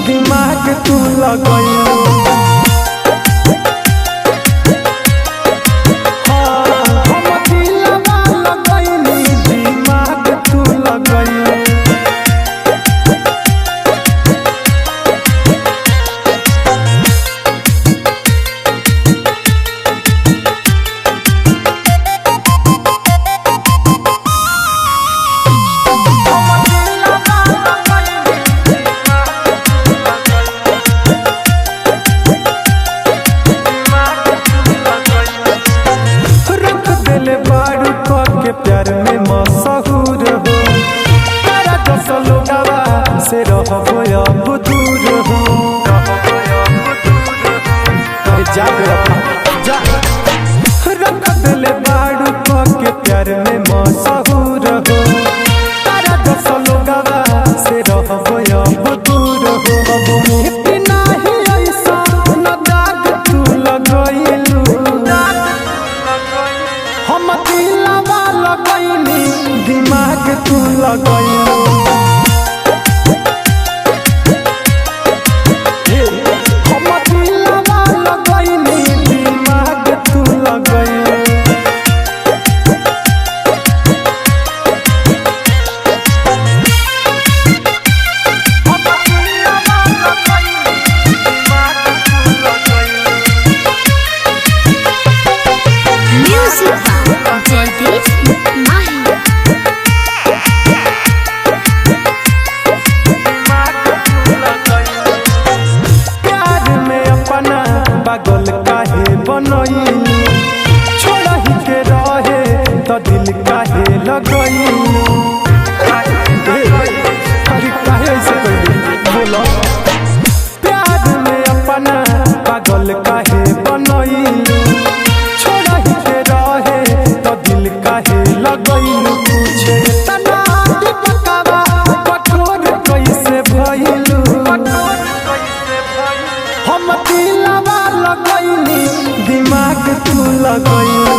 दिमाग तू लगैलू हम दिलवा लगैली दिमाग तू लगैलू प्यार में मशहूर हो तारा कसलो गावा से रहबो अब दूर हो जाग रखा जा रख दिल बाड़ू के प्यार में मशहूर हो तारा कसलो गावा से रहबो अब दूर हो अब मिट्टी नहीं ऐसा न दाग तू लगैलू हम दिलवा लगैली दिमाग तू लगैलू हम दिलवा लगैली दिमाग तू लगैलू पागल काहे बनैलू छोड़ही के रहे तो दिल काहे लगैलू अरे काहे ऐसे कैलू बोलो प्यार में अपना पागल काहे बनैलू छोड़ही के रहे तो दिल काहे लगैलू पूछे तना दीपकवा कठोर कैसे भइलू हम दिलवा लगैली दिमाग तू लगैलू।